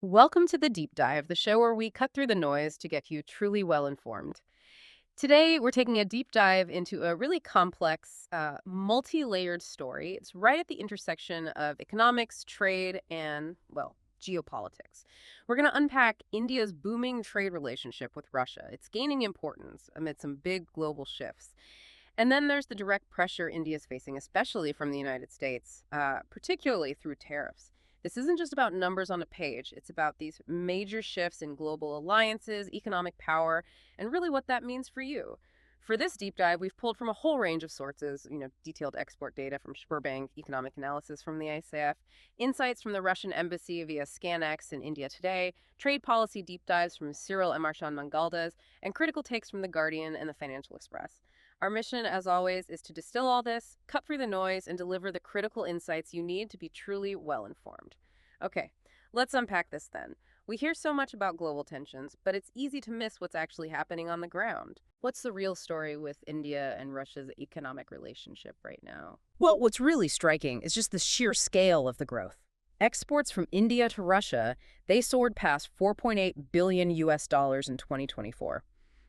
Welcome to the Deep Dive, the show where we cut through the noise to get you truly well informed. Today, we're taking a deep dive into a really complex, multi layered story. It's right at the intersection of economics, trade, and, well, geopolitics. We're going to unpack India's booming trade relationship with Russia. It's gaining importance amid some big global shifts. And then there's the direct pressure India is facing, especially from the United States, particularly through tariffs. This isn't just about numbers on a page. It's about these major shifts in global alliances, economic power, and really what that means for you. For this deep dive, we've pulled from a whole range of sources, detailed export data from Sberbank, economic analysis from the ICF, insights from the Russian embassy via ScanX in India Today, trade policy deep dives from Cyril and Marchand Mangaldas, and critical takes from The Guardian and the Financial Express. Our mission, as always, is to distill all this, cut through the noise, and deliver the critical insights you need to be truly well-informed. Okay, let's unpack this then. We hear so much about global tensions, but it's easy to miss what's actually happening on the ground. What's the real story with India and Russia's economic relationship right now? Well, what's really striking is just the sheer scale of the growth. Exports from India to Russia, they soared past 4.8 billion US dollars in 2024.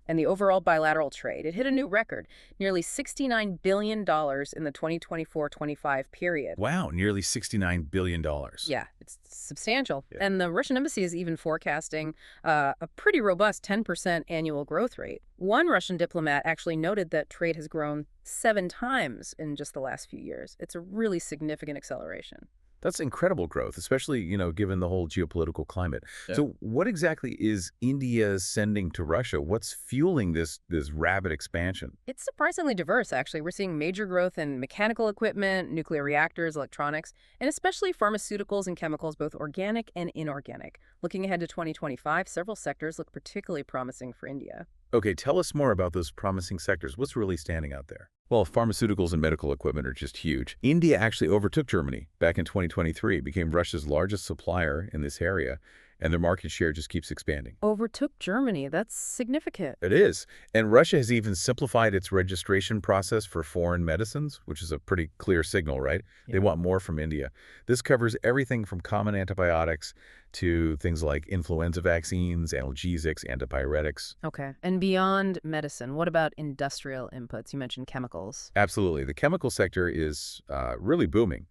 And the overall bilateral trade, it hit a new record, nearly $69 billion in the 2024-25 period. Wow, nearly $69 billion. Yeah, it's substantial. Yeah. And the Russian embassy is even forecasting a pretty robust 10% annual growth rate. One Russian diplomat actually noted that trade has grown 7 times in just the last few years. It's a really significant acceleration. That's incredible growth, especially, given the whole geopolitical climate. Yeah. So what exactly is India sending to Russia? What's fueling this rapid expansion? It's surprisingly diverse, actually. We're seeing major growth in mechanical equipment, nuclear reactors, electronics, and especially pharmaceuticals and chemicals, both organic and inorganic. Looking ahead to 2025, several sectors look particularly promising for India. Okay, tell us more about those promising sectors. What's really standing out there? Well, pharmaceuticals and medical equipment are just huge. India actually overtook Germany back in 2023, became Russia's largest supplier in this area, and their market share just keeps expanding. Overtook Germany. That's significant. It is. And Russia has even simplified its registration process for foreign medicines, which is a pretty clear signal, right? Yeah. They want more from India. This covers everything from common antibiotics to things like influenza vaccines, analgesics, antipyretics. Okay. And beyond medicine, what about industrial inputs? You mentioned chemicals. Absolutely. The chemical sector is really booming.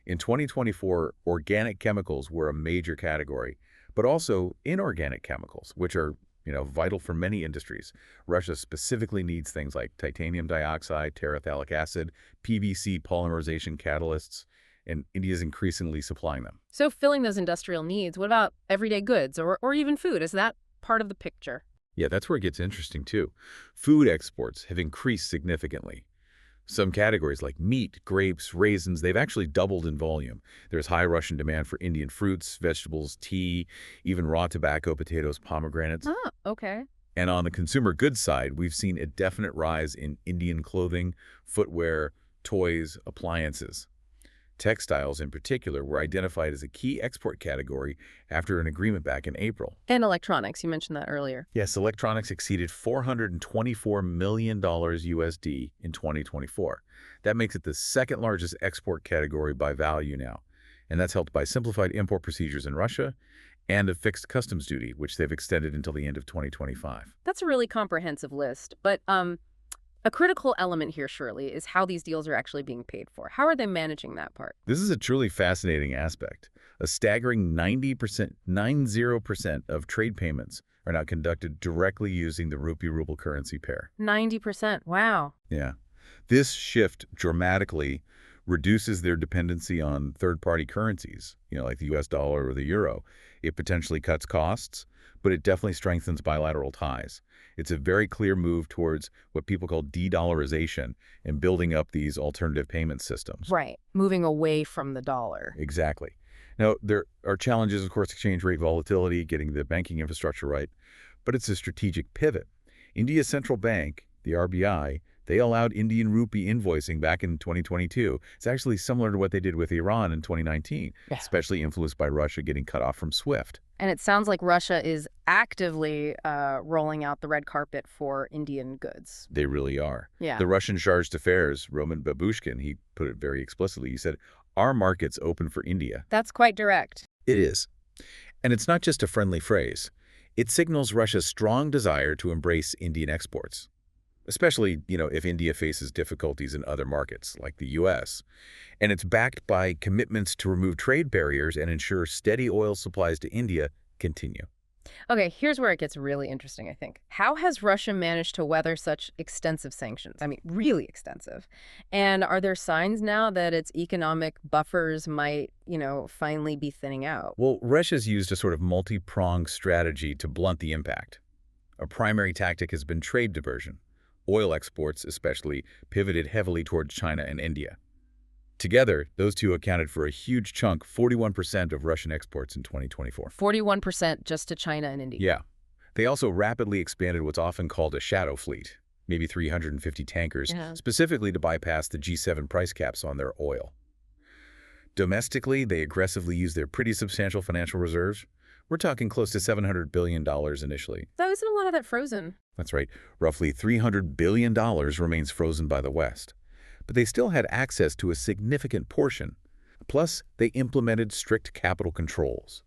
In 2024, organic chemicals were a major category, but also inorganic chemicals, which are vital for many industries. Russia specifically needs things like titanium dioxide, terephthalic acid, PVC polymerization catalysts, and India is increasingly supplying them. So filling those industrial needs, what about everyday goods or even food? Is that part of the picture? Yeah, that's where it gets interesting too. Food exports have increased significantly. Some categories like meat, grapes, raisins, they've actually doubled in volume. There's high Russian demand for Indian fruits, vegetables, tea, even raw tobacco, potatoes, pomegranates. Oh, okay. And on the consumer goods side, we've seen a definite rise in Indian clothing, footwear, toys, appliances. Textiles, in particular, were identified as a key export category after an agreement back in April. And electronics, you mentioned that earlier. Yes, electronics exceeded $424 million USD in 2024. That makes it the second largest export category by value now. And that's helped by simplified import procedures in Russia and a fixed customs duty, which they've extended until the end of 2025. That's a really comprehensive list. But a critical element here, surely, is how these deals are actually being paid for. How are they managing that part? This is a truly fascinating aspect. A staggering 90% of trade payments are now conducted directly using the rupee-ruble currency pair. 90%. Wow. Yeah. This shift dramatically reduces their dependency on third-party currencies, like the US dollar or the euro. It potentially cuts costs, but it definitely strengthens bilateral ties. It's a very clear move towards what people call de-dollarization and building up these alternative payment systems. Right. Moving away from the dollar. Exactly. Now, there are challenges, of course, exchange rate volatility, getting the banking infrastructure right, but it's a strategic pivot. India's central bank, the RBI, they allowed Indian rupee invoicing back in 2022. It's actually similar to what they did with Iran in 2019, Yeah. especially influenced by Russia getting cut off from SWIFT. And it sounds like Russia is actively rolling out the red carpet for Indian goods. They really are. Yeah. The Russian Chargé d'Affaires, Roman Babushkin, he put it very explicitly. He said, "Our market's open for India." That's quite direct. It is. And it's not just a friendly phrase. It signals Russia's strong desire to embrace Indian exports, especially, if India faces difficulties in other markets, like the U.S. And it's backed by commitments to remove trade barriers and ensure steady oil supplies to India continue. Okay, here's where it gets really interesting, I think. How has Russia managed to weather such extensive sanctions? I mean, really extensive. And are there signs now that its economic buffers might, finally be thinning out? Well, Russia's used a sort of multi-pronged strategy to blunt the impact. A primary tactic has been trade diversion. Oil exports, especially, pivoted heavily towards China and India. Together, those two accounted for a huge chunk, 41% of Russian exports in 2024. 41% just to China and India. Yeah. They also rapidly expanded what's often called a shadow fleet, maybe 350 tankers, specifically to bypass the G7 price caps on their oil. Domestically, they aggressively used their pretty substantial financial reserves. We're talking close to $700 billion initially. So isn't a lot of that frozen? That's right. Roughly $300 billion remains frozen by the West. But they still had access to a significant portion. Plus, they implemented strict capital controls.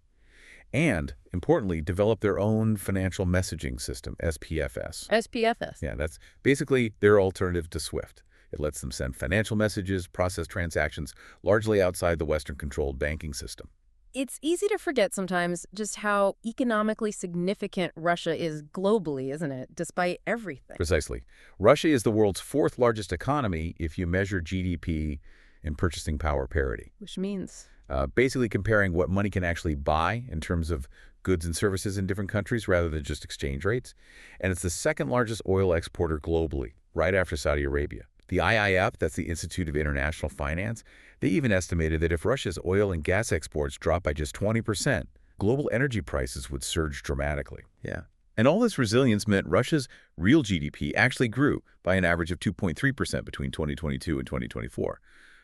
And, importantly, developed their own financial messaging system, SPFS. SPFS. Yeah, that's basically their alternative to SWIFT. It lets them send financial messages, process transactions, largely outside the Western-controlled banking system. It's easy to forget sometimes just how economically significant Russia is globally, isn't it, despite everything? Precisely. Russia is the world's fourth largest economy if you measure GDP and purchasing power parity. Which means? Basically comparing what money can actually buy in terms of goods and services in different countries rather than just exchange rates. And it's the second largest oil exporter globally, right after Saudi Arabia. The IIF, that's the Institute of International Finance, they even estimated that if Russia's oil and gas exports dropped by just 20%, global energy prices would surge dramatically. Yeah. And all this resilience meant Russia's real GDP actually grew by an average of 2.3% between 2022 and 2024.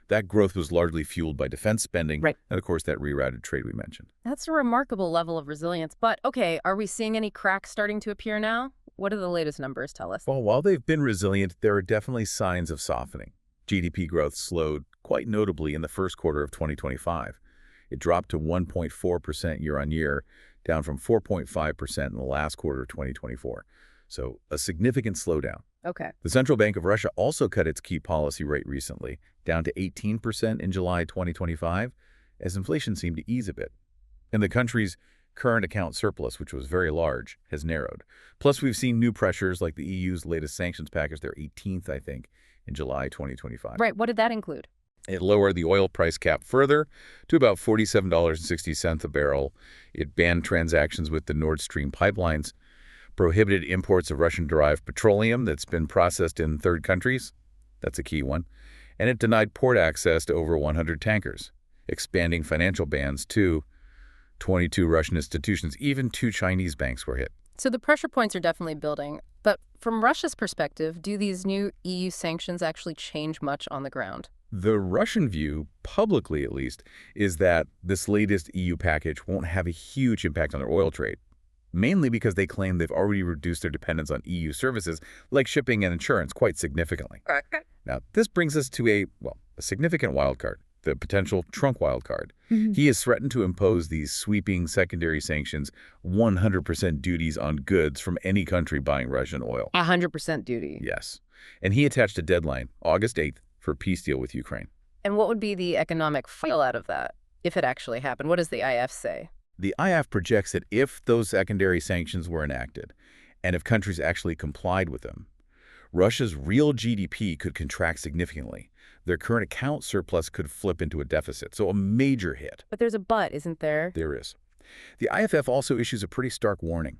That growth was largely fueled by defense spending, right, and of course that rerouted trade we mentioned. That's a remarkable level of resilience. But, okay, are we seeing any cracks starting to appear now? What do the latest numbers tell us? Well, while they've been resilient, there are definitely signs of softening. GDP growth slowed quite notably in the first quarter of 2025. It dropped to 1.4% year-on-year, down from 4.5% in the last quarter of 2024. So a significant slowdown. Okay. The Central Bank of Russia also cut its key policy rate recently, down to 18% in July 2025, as inflation seemed to ease a bit. And the country's current account surplus, which was very large, has narrowed. Plus, we've seen new pressures like the EU's latest sanctions package, their 18th, I think, in July 2025. Right. What did that include? It lowered the oil price cap further to about $47.60 a barrel. It banned transactions with the Nord Stream pipelines, prohibited imports of Russian-derived petroleum that's been processed in third countries. That's a key one. And it denied port access to over 100 tankers, expanding financial bans to 22 Russian institutions. Even 2 Chinese banks were hit. So the pressure points are definitely building. But from Russia's perspective, do these new EU sanctions actually change much on the ground? The Russian view, publicly at least, is that this latest EU package won't have a huge impact on their oil trade, mainly because they claim they've already reduced their dependence on EU services like shipping and insurance quite significantly. Okay. Now, this brings us to a significant wild card, the potential Trump wild card. Mm-hmm. He has threatened to impose these sweeping secondary sanctions, 100% duties on goods from any country buying Russian oil. 100% duty. Yes. And he attached a deadline, August 8th, for a peace deal with Ukraine. And what would be the economic fallout of that, if it actually happened? What does the IF say? The IF projects that if those secondary sanctions were enacted, and if countries actually complied with them, Russia's real GDP could contract significantly. Their current account surplus could flip into a deficit, so a major hit. But there's a but, isn't there? There is. The IFF also issues a pretty stark warning.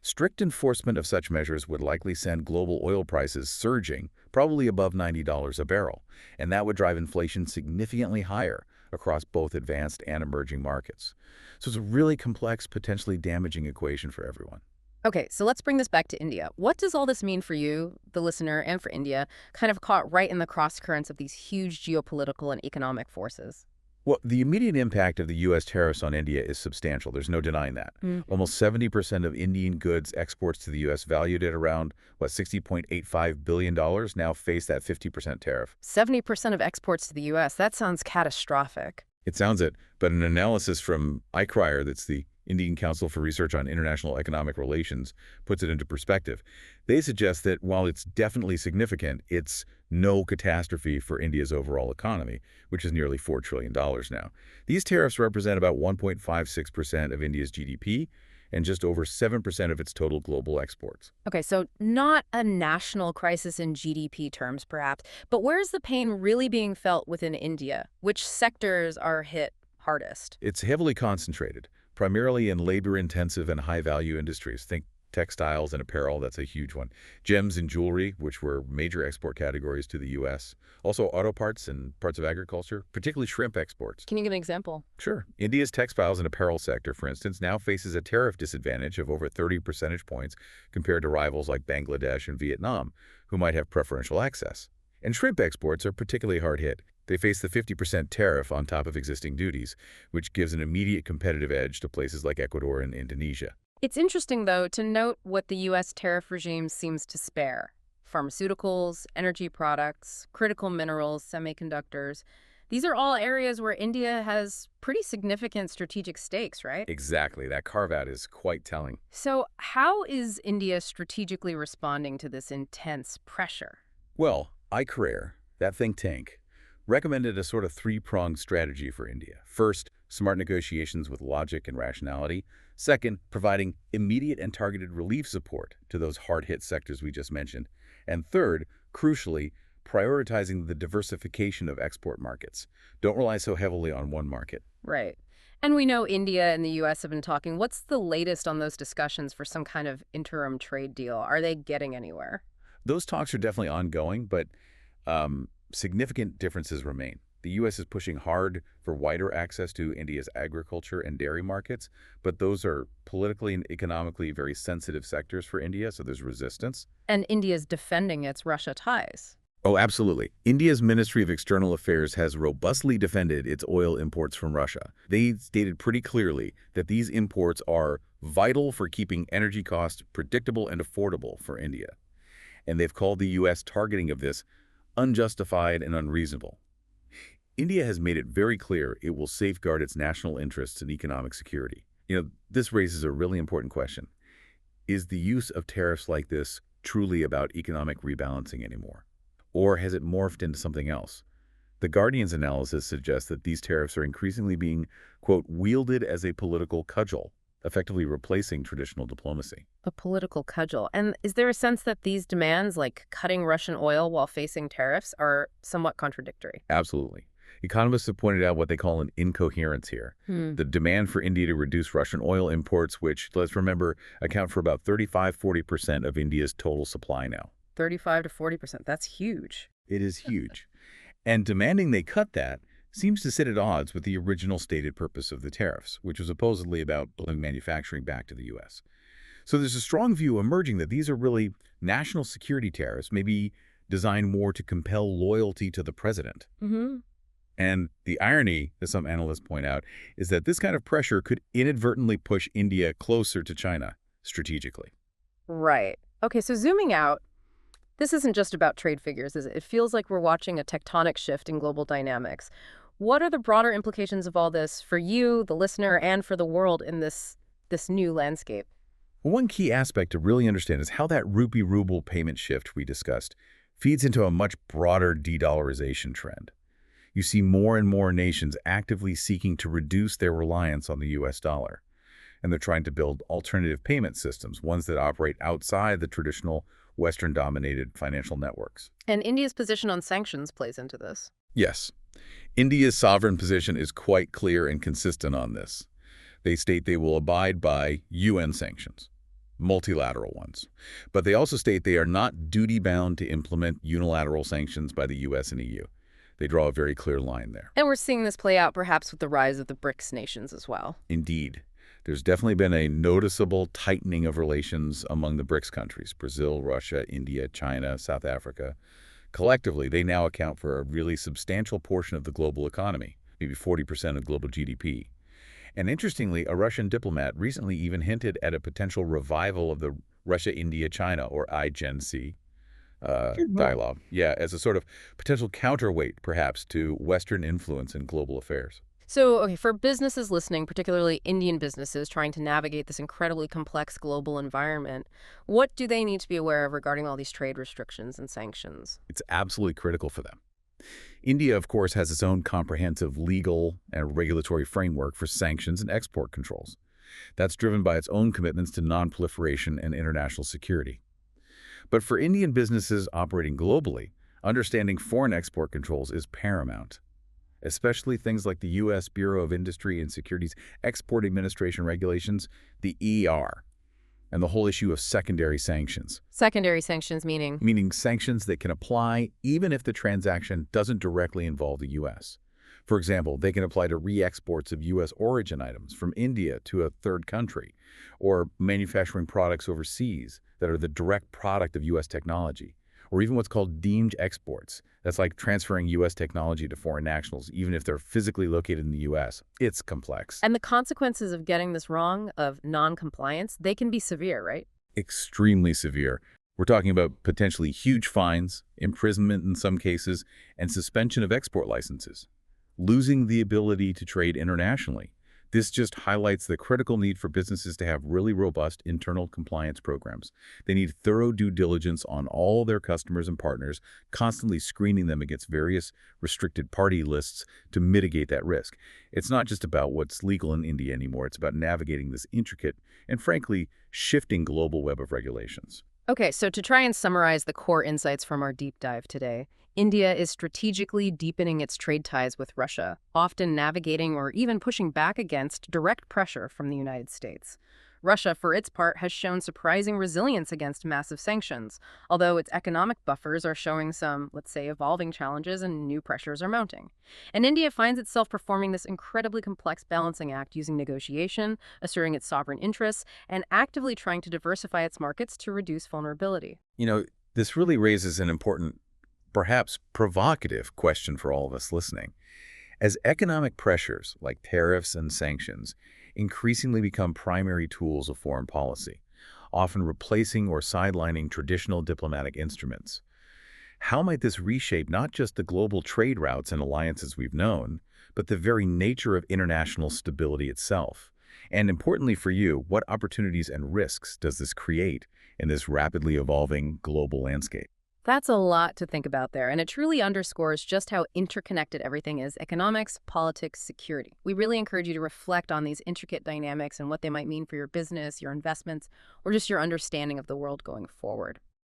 Strict enforcement of such measures would likely send global oil prices surging, probably above $90 a barrel, and that would drive inflation significantly higher across both advanced and emerging markets. So it's a really complex, potentially damaging equation for everyone. Okay, so let's bring this back to India. What does all this mean for you, the listener, and for India, kind of caught right in the cross currents of these huge geopolitical and economic forces? Well, the immediate impact of the U.S. tariffs on India is substantial. There's no denying that. Almost 70% of Indian goods exports to the U.S. valued at around, $60.85 billion now face that 50% tariff. 70% of exports to the U.S., that sounds catastrophic. It sounds it, but an analysis from ICRIER, that's the Indian Council for Research on International Economic Relations, puts it into perspective. They suggest that while it's definitely significant, it's no catastrophe for India's overall economy, which is nearly $4 trillion now. These tariffs represent about 1.56% of India's GDP and just over 7% of its total global exports. Okay, so not a national crisis in GDP terms, perhaps, but where is the pain really being felt within India? Which sectors are hit hardest? It's heavily concentrated, primarily in labor-intensive and high-value industries. Think textiles and apparel, that's a huge one. Gems and jewelry, which were major export categories to the U.S. Also auto parts and parts of agriculture, particularly shrimp exports. Can you give an example? Sure. India's textiles and apparel sector, for instance, now faces a tariff disadvantage of over 30 percentage points compared to rivals like Bangladesh and Vietnam, who might have preferential access. And shrimp exports are particularly hard hit. They face the 50% tariff on top of existing duties, which gives an immediate competitive edge to places like Ecuador and Indonesia. It's interesting, though, to note what the U.S. tariff regime seems to spare. Pharmaceuticals, energy products, critical minerals, semiconductors. These are all areas where India has pretty significant strategic stakes, right? Exactly. That carve-out is quite telling. So how is India strategically responding to this intense pressure? Well, iCareer, that think tank, recommended a sort of three-pronged strategy for India. First, smart negotiations with logic and rationality. Second, providing immediate and targeted relief support to those hard-hit sectors we just mentioned. And third, crucially, prioritizing the diversification of export markets. Don't rely so heavily on one market. Right. And we know India and the U.S. have been talking. What's the latest on those discussions for some kind of interim trade deal? Are they getting anywhere? Those talks are definitely ongoing, but significant differences remain. The U.S. is pushing hard for wider access to India's agriculture and dairy markets, but those are politically and economically very sensitive sectors for India, so there's resistance. And India's defending its Russia ties. Oh, absolutely. India's Ministry of External Affairs has robustly defended its oil imports from Russia. They stated pretty clearly that these imports are vital for keeping energy costs predictable and affordable for India. And they've called the U.S. targeting of this unjustified and unreasonable. India has made it very clear it will safeguard its national interests and economic security. This raises a really important question. Is the use of tariffs like this truly about economic rebalancing anymore? Or has it morphed into something else? The Guardian's analysis suggests that these tariffs are increasingly being, quote, wielded as a political cudgel, effectively replacing traditional diplomacy. A political cudgel. And is there a sense that these demands, like cutting Russian oil while facing tariffs, are somewhat contradictory? Absolutely. Economists have pointed out what they call an incoherence here. The demand for India to reduce Russian oil imports, which, let's remember, account for about 35–40% of India's total supply now. 35 to 40%. That's huge. It is huge. And demanding they cut that seems to sit at odds with the original stated purpose of the tariffs, which was supposedly about pulling manufacturing back to the U.S. So there's a strong view emerging that these are really national security tariffs, maybe designed more to compel loyalty to the president. And the irony, as some analysts point out, is that this kind of pressure could inadvertently push India closer to China strategically. Right. Okay, so zooming out, this isn't just about trade figures, is it? It feels like we're watching a tectonic shift in global dynamics. What are the broader implications of all this for you, the listener, and for the world in this new landscape? Well, one key aspect to really understand is how that rupee-rouble payment shift we discussed feeds into a much broader de-dollarization trend. You see more and more nations actively seeking to reduce their reliance on the U.S. dollar. And they're trying to build alternative payment systems, ones that operate outside the traditional Western-dominated financial networks. And India's position on sanctions plays into this. Yes. India's sovereign position is quite clear and consistent on this. They state they will abide by UN sanctions, multilateral ones. But they also state they are not duty-bound to implement unilateral sanctions by the U.S. and EU. They draw a very clear line there. And we're seeing this play out perhaps with the rise of the BRICS nations as well. Indeed. There's definitely been a noticeable tightening of relations among the BRICS countries, Brazil, Russia, India, China, South Africa. Collectively, they now account for a really substantial portion of the global economy, maybe 40% of global GDP. And interestingly, a Russian diplomat recently even hinted at a potential revival of the Russia-India-China, or IGENC, dialogue. Yeah, as a sort of potential counterweight, perhaps, to Western influence in global affairs. So, okay, for businesses listening, particularly Indian businesses trying to navigate this incredibly complex global environment, what do they need to be aware of regarding all these trade restrictions and sanctions? It's absolutely critical for them. India, of course, has its own comprehensive legal and regulatory framework for sanctions and export controls. That's driven by its own commitments to non-proliferation and international security. But for Indian businesses operating globally, understanding foreign export controls is paramount, especially things like the U.S. Bureau of Industry and Security's Export Administration Regulations, the ER, and the whole issue of secondary sanctions, Secondary sanctions meaning? meaning sanctions that can apply even if the transaction doesn't directly involve the U.S. For example, they can apply to re-exports of U.S. origin items from India to a third country, or manufacturing products overseas that are the direct product of U.S. technology, or even what's called deemed exports. That's like transferring U.S. technology to foreign nationals, even if they're physically located in the U.S. It's complex. And the consequences of getting this wrong, of non-compliance, they can be severe, right? Extremely severe. We're talking about potentially huge fines, imprisonment in some cases, and suspension of export licenses. Losing the ability to trade internationally. This just highlights the critical need for businesses to have really robust internal compliance programs. They need thorough due diligence on all their customers and partners, constantly screening them against various restricted party lists to mitigate that risk. It's not just about what's legal in India anymore. It's about navigating this intricate and, frankly, shifting global web of regulations. Okay, so to try and summarize the core insights from our deep dive today, India is strategically deepening its trade ties with Russia, often navigating or even pushing back against direct pressure from the United States. Russia, for its part, has shown surprising resilience against massive sanctions, although its economic buffers are showing some, let's say, evolving challenges and new pressures are mounting. And India finds itself performing this incredibly complex balancing act using negotiation, asserting its sovereign interests, and actively trying to diversify its markets to reduce vulnerability. This really raises an important, perhaps provocative question for all of us listening. As economic pressures like tariffs and sanctions increasingly become primary tools of foreign policy, often replacing or sidelining traditional diplomatic instruments, how might this reshape not just the global trade routes and alliances we've known, but the very nature of international stability itself? And importantly for you, what opportunities and risks does this create in this rapidly evolving global landscape? That's a lot to think about there, and it truly underscores just how interconnected everything is: economics, politics, security. We really encourage you to reflect on these intricate dynamics and what they might mean for your business, your investments, or just your understanding of the world going forward.